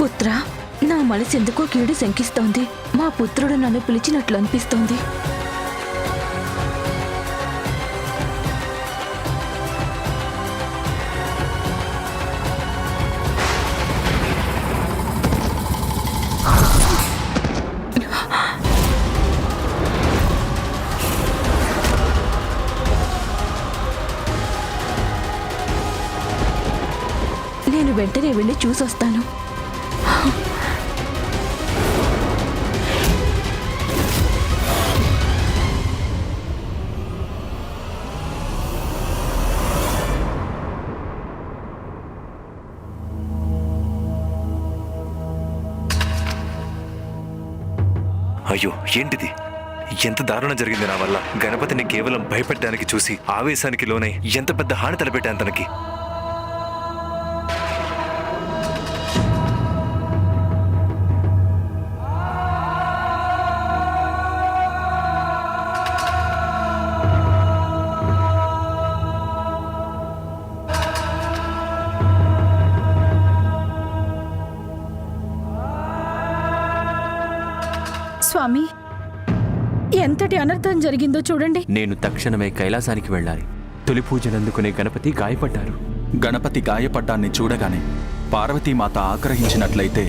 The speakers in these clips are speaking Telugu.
పుత్ర, నా మనసెందుకో కీడు శంకిస్తోంది. మా పుత్రుడు నన్ను పిలిచినట్లు అనిపిస్తోంది. నేను వెంటనే వెళ్ళి చూసొస్తాను. అయ్యో, ఏంటిది? ఎంత దారుణం జరిగింది నా వల్ల. గణపతిని కేవలం భయపెట్టడానికి చూసి ఆవేశానికి లోనై ఎంత పెద్ద హాని తలపెట్టాను తనకి. స్వామి, ఎంతటి అనర్థం జరిగిందో చూడండి. నేను తక్షణమే కైలాసానికి వెళ్ళాలి. తొలి పూజలందుకునే గణపతి గాయపడ్డారు. గణపతి గాయపడ్డాన్ని చూడగానే పార్వతీమాత ఆగ్రహించినట్లయితే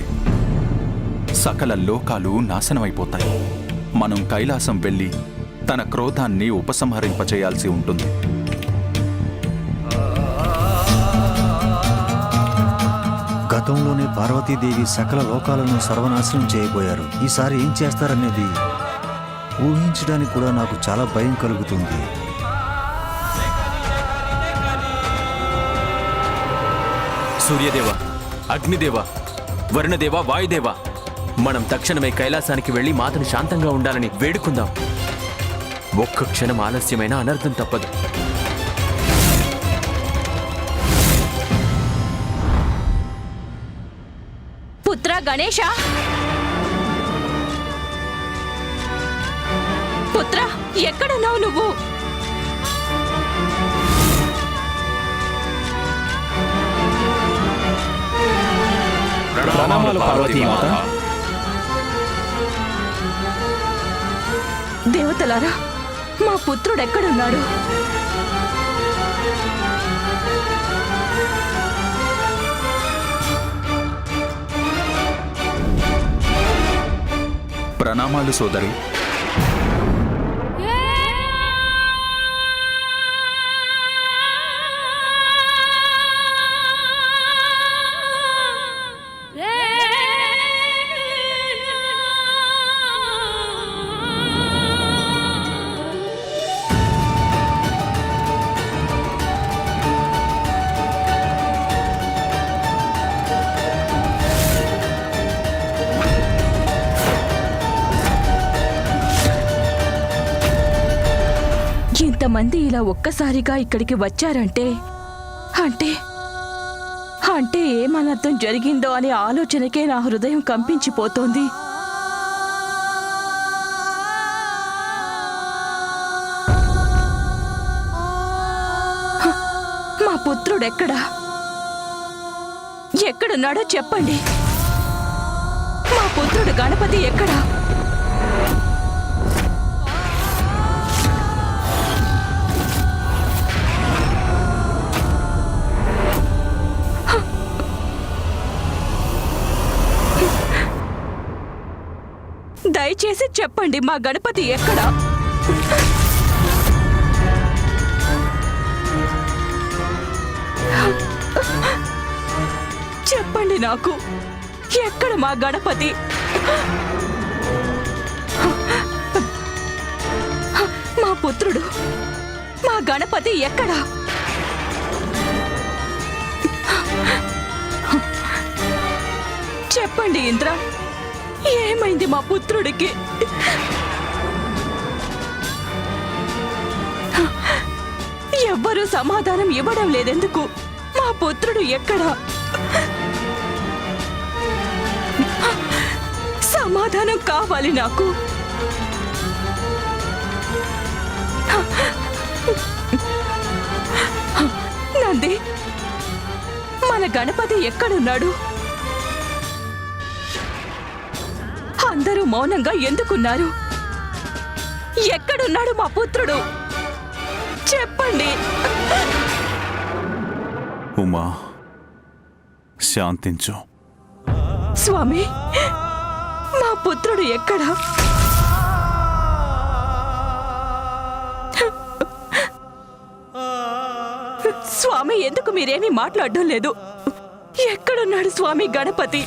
సకల లోకాలు నాశనమైపోతాయి. మనం కైలాసం వెళ్ళి తన క్రోధాన్ని ఉపసంహరింపచేయాల్సి ఉంటుంది. గతంలోనే పార్వతీదేవి సకల లోకాలను సర్వనాశనం చేయబోయారు. ఈసారి ఏం చేస్తారనేది ఊహించడానికి కూడా నాకు చాలా భయం కలుగుతుంది. సూర్యదేవ, అగ్నిదేవ, వరుణదేవ, వాయుదేవ, మనం తక్షణమే కైలాసానికి వెళ్లి మాతను శాంతంగా ఉండాలని వేడుకుందాం. ఒక్క క్షణం ఆలస్యమైన అనర్థం తప్పదు. పుత్ర గణేశ, పుత్ర, ఎక్కడున్నావు నువ్వు? ప్రణామాలు పార్వతీమాత. దేవతలారా, మా పుత్రుడు ఎక్కడున్నాడు? ప్రణామాలు సోదరి. ఇంతమంది ఇలా ఒక్కసారిగా ఇక్కడికి వచ్చారంటే అంటే అంటే ఏమనర్థం జరిగిందో అనే ఆలోచనకే నా హృదయం కంపించిపోతోంది. మా పుత్రుడెక్కడా? ఎక్కడున్నాడో చెప్పండి. మా పుత్రుడు గణపతి ఎక్కడా? దయచేసి చెప్పండి, మా గణపతి ఎక్కడా? చెప్పండి నాకు, ఎక్కడ మా గణపతి? మా పుత్రుడు, మా గణపతి ఎక్కడా? చెప్పండి ఇంద్ర, ఏమైంది మా పుత్రుడికి? ఎవ్వరూ సమాధానం ఇవ్వడం లేదెందుకు? మా పుత్రుడు ఎక్కడా? సమాధానం కావాలి నాకు. నంది, మన గణపతి ఎక్కడున్నాడు? అందరూ మౌనంగా ఎందుకున్నారు? ఎక్కడున్నాడు మా పుత్రుడు? చెప్పండి. ఉమా, శాంతించు. స్వామి, మా పుత్రుడు ఎక్కడా? స్వామి, ఎందుకు మీరేమీ మాట్లాడడం లేదు? ఎక్కడున్నాడు స్వామి గణపతి?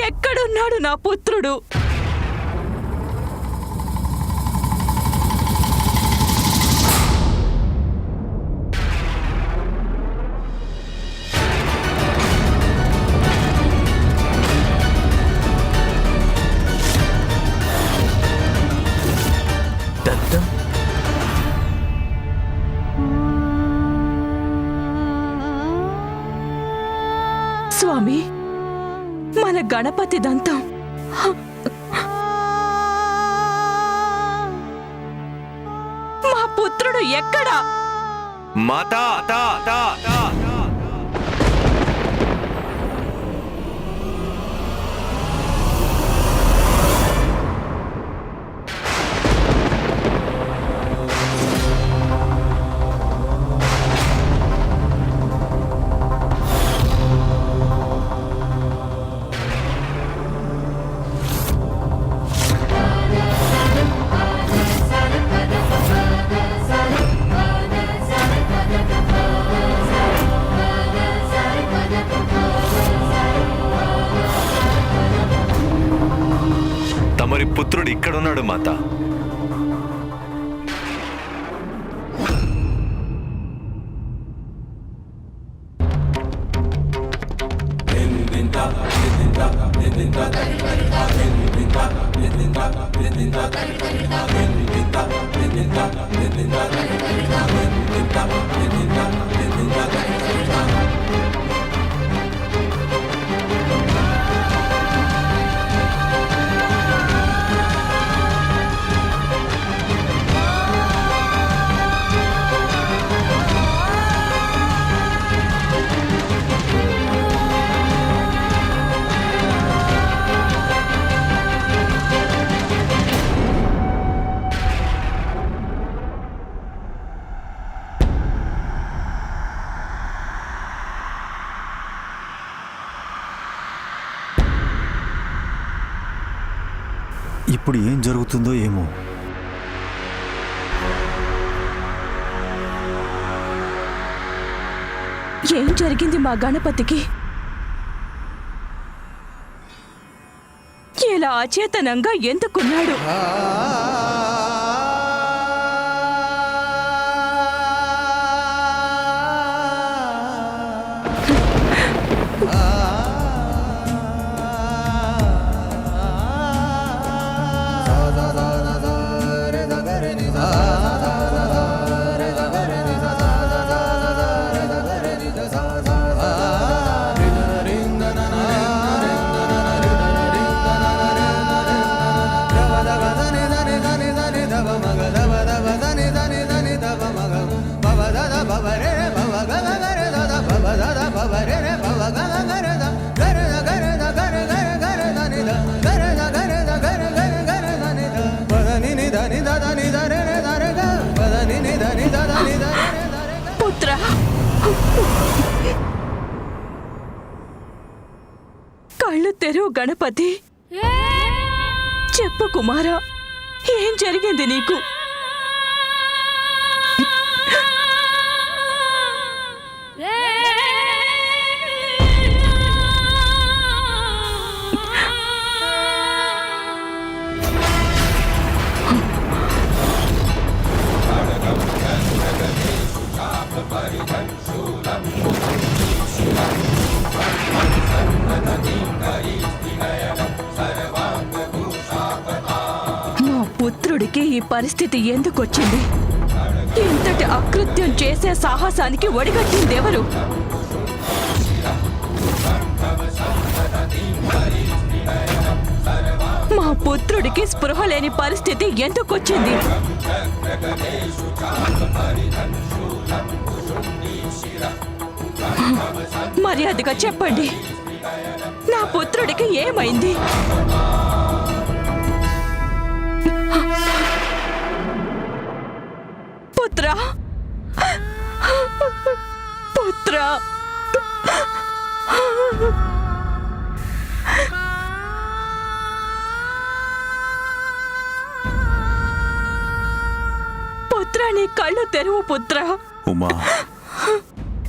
ఎక్కడున్నాడు నా పుత్రుడు? దత్తం, స్వామి, మన గణపతి దంతం మా పుత్రుడు ఎక్కడా? మాతా తా తా తా. తమరి పుత్రుడు ఇక్కడున్నాడు మాత. ఇప్పుడు ఏం జరుగుతుందో ఏమో. ఏం జరిగింది మా గణపతికి? ఇలా అచేతనంగా ఎందుకున్నాడు? పుత్ర, కళ్ళు తెరువు గణపతి. చెప్పు కుమారా, ఏం జరిగింది నీకు? మా పుత్రుడికి ఈ పరిస్థితి ఎందుకొచ్చింది? ఇంతటి అకృత్యం చేసే సాహసానికి ఒడిగట్టిందెవరు? మా పుత్రుడికి స్పృహ లేని పరిస్థితి ఎందుకొచ్చింది? మర్యాదగా చెప్పండి, నా పుత్రుడికి ఏమైంది? పుత్రా, పుత్రా, పుత్రా, నీ కళ్ళు తెరువు పుత్రా. ఉమా,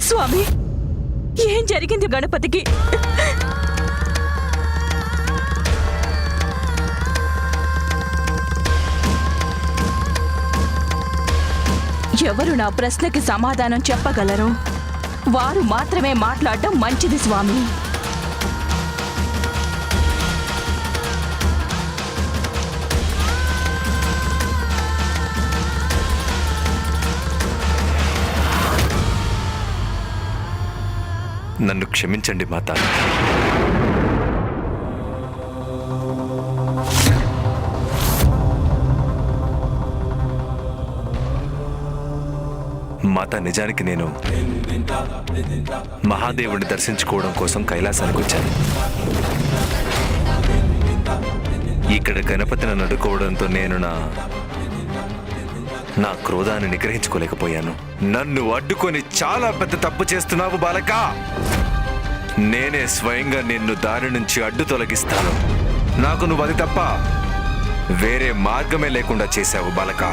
స్వామి, ఏం జరిగింది గణపతికి? ఎవరు నా ప్రశ్నకి సమాధానం చెప్పగలరు? వారు మాత్రమే మాట్లాడడం మంచిది స్వామి. నన్ను క్షమించండి మాత. మాత, నిజానికి నేను మహాదేవుడిని దర్శించుకోవడం కోసం కైలాసానికి వచ్చాను. ఇక్కడ గణపతిని అడ్డుకోవడంతో నేను నా క్రోధాన్ని నిగ్రహించుకోలేకపోయాను. నన్ను అడ్డుకొని చాలా పెద్ద తప్పు చేస్తున్నావు బాలక. నేనే స్వయంగా నిన్ను దారి నుంచి అడ్డు తొలగిస్తాను. నాకు నువ్వు అది తప్ప వేరే మార్గమే లేకుండా చేశావు బాలక.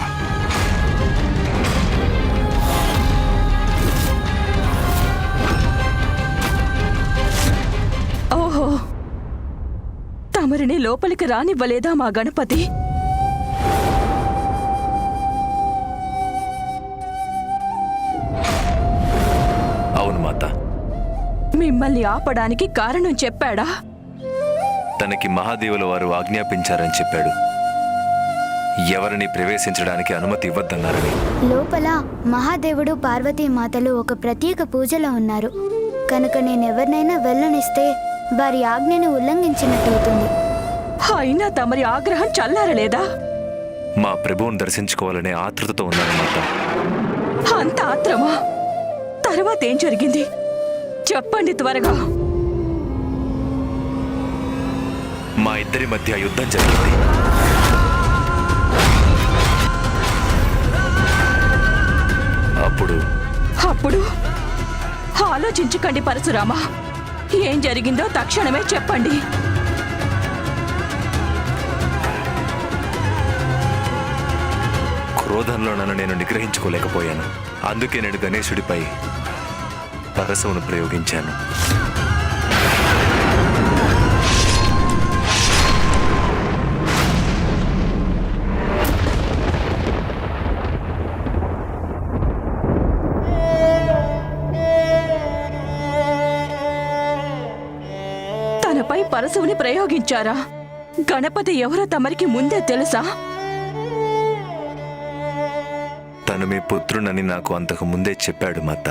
ఓహో, తమరిని లోపలికి రానివ్వలేదా మా గణపతి? అవును మాత. మిమ్మల్ని ఆపడానికి కారణం చెప్పాడా? తనకి మహాదేవుల వారు ఆజ్ఞాపించారని చెప్పాడు. ఎవరిని ప్రవేశించడానికి అనుమతి ఇవ్వద్దన్నారని. లోపల మహాదేవుడు పార్వతీమాతలు ఒక ప్రత్యేక పూజలో ఉన్నారు కనుక నేనెవరినైనా వెళ్ళనిస్తే వారి ఆజ్ఞను ఉల్లంఘించినట్టవుతుంది. అయినా తమరి ఆగ్రహం చల్లారలేదా? మా ప్రభువుని దర్శించుకోవాలనే ఆతృతతో ఉన్నానన్నమాట. అంత ఆత్రమా? తర్వాత ఏం జరిగింది చెప్పండి త్వరగా. మా ఇద్దరి మధ్య యుద్ధం జరిగింది. అప్పుడు ఆలోచించకండి పరశురామ. ఏం జరిగిందో తక్షణమే చెప్పండి. క్రోధంలో నన్ను నేను నిగ్రహించుకోలేకపోయాను. అందుకే నేను గణేశుడిపై పరశువును ప్రయోగించాను. తనపై పరశువుని ప్రయోగించారా? గణపతి ఎవరో తమరికి ముందే తెలుసా? తను మీ పుత్రునని నాకు అంతకు ముందే చెప్పాడు మాత.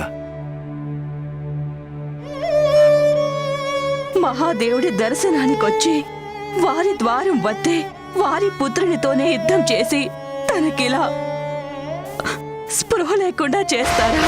మహాదేవుడి దర్శనానికొచ్చి వారి ద్వారం వద్దే వారి పుత్రునితోనే యుద్ధం చేసి తనకిలా స్పృహ లేకుండా చేస్తారా?